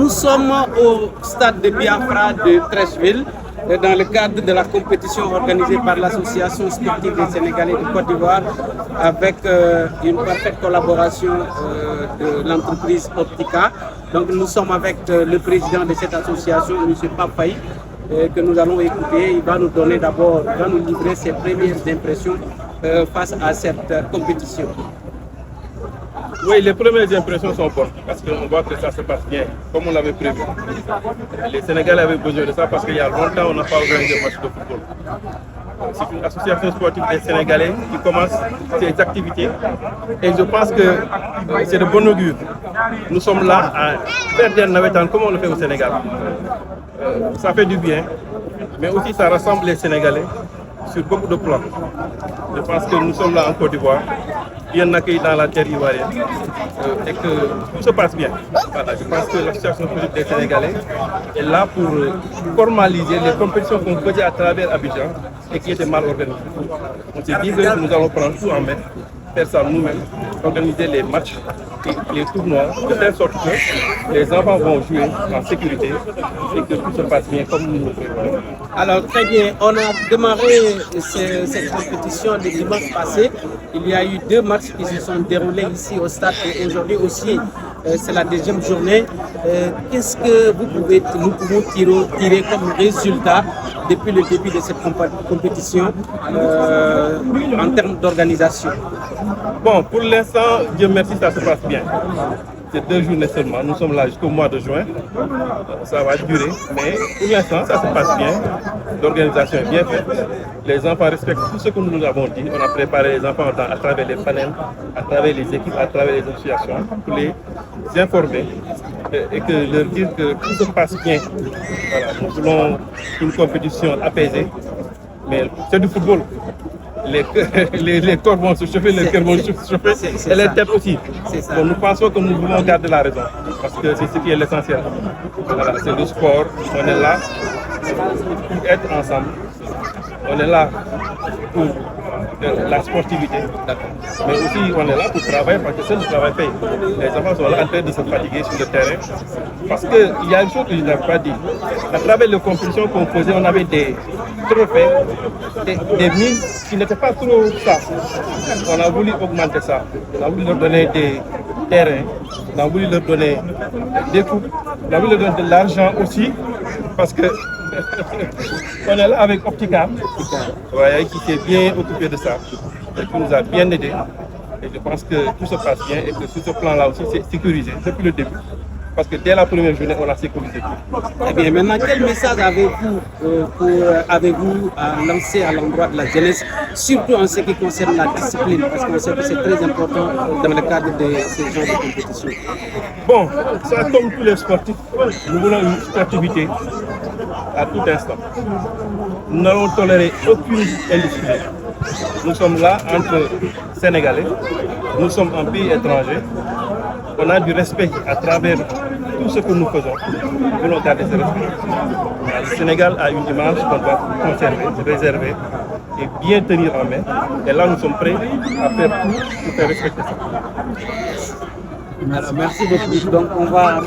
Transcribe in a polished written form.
Nous sommes au stade de Biafra de Treichville dans le cadre de la compétition organisée par l'Association sportive des Sénégalais de Côte d'Ivoire avec une parfaite collaboration de l'entreprise Optica. Donc nous sommes avec le président de cette association, M. Papaï, que nous allons écouter. Il va nous donner d'abord, il va nous livrer ses premières impressions face à cette compétition. Oui, les premières impressions sont bonnes parce qu'on voit que ça se passe bien, comme on l'avait prévu. Les Sénégalais avaient besoin de ça parce qu'il y a longtemps, on n'a pas organisé un match de football. C'est une association sportive des Sénégalais qui commence ses activités et je pense que c'est de bon augure. Nous sommes là à faire des navettes comme on le fait au Sénégal. Ça fait du bien, mais aussi ça rassemble les Sénégalais sur beaucoup de plans. Je pense que nous sommes là en Côte d'Ivoire, bien accueillis dans la terre ivoirienne et que tout se passe bien. Voilà, je pense que l'association sportive des Sénégalais est là pour formaliser les compétitions qu'on faisait à travers Abidjan et qui étaient mal organisées. On s'est dit que nous allons prendre tout en main, faire ça nous-mêmes, organiser les matchs et les tournois de telle sorte que les enfants vont jouer en sécurité et que tout se passe bien comme nous le faisons. Alors très bien, on a démarré cette compétition le dimanche passé. Il y a eu 2 matchs qui se sont déroulés ici au stade et aujourd'hui aussi c'est la deuxième journée. Qu'est-ce que nous pouvons tirer comme résultat depuis le début de cette compétition en termes d'organisation? Bon, pour l'instant, Dieu merci, ça se passe bien. C'est 2 journées seulement, nous sommes là jusqu'au mois de juin, ça va durer, mais pour l'instant ça se passe bien, l'organisation est bien faite, les enfants respectent tout ce que nous avons dit, on a préparé les enfants à travers les panels, à travers les équipes, à travers les associations, pour les informer et que leur dire que tout se passe bien. Voilà, nous voulons une compétition apaisée, mais c'est du football. Les corps vont se chauffer, les cœurs vont se chauffer et les têtes aussi. Donc nous pensons que nous voulons garder la raison parce que c'est ce qui est l'essentiel. Voilà, c'est le sport, on est là pour être ensemble, on est là pour la sportivité, mais aussi on est là pour travailler parce que c'est le travail paye. Les enfants sont là en train de se fatiguer sur le terrain parce qu'il y a une chose que je n'avais pas dit. À travers les compétitions qu'on faisait, on avait des trophées, des mines qui n'étaient pas trop ça. On a voulu augmenter ça. On a voulu leur donner des terrains, on a voulu leur donner des coupes, on a voulu leur donner de l'argent aussi parce que on est là avec Optica, qui s'est bien occupé de ça et qui nous a bien aidés. Et je pense que tout se passe bien et que sur ce plan-là aussi c'est sécurisé depuis le début. Parce que dès la première journée, on a sécurisé tout. Très bien, maintenant, quel message avez-vous à lancer à l'endroit de la jeunesse, surtout en ce qui concerne la discipline, parce qu'on sait que c'est très important dans le cadre de ces genres de compétition. Bon, ça comme tous les sportifs, nous voulons une sportivité à tout instant. Nous n'allons tolérer aucune indiscipline. Nous sommes là entre Sénégalais, nous sommes un pays étranger, on a du respect à travers tout ce que nous faisons. Nous voulons garder ce respect. Le Sénégal a une image qu'on doit conserver, réserver et bien tenir en main. Et là, nous sommes prêts à faire tout pour faire respecter ça. Alors, merci beaucoup. Donc, on va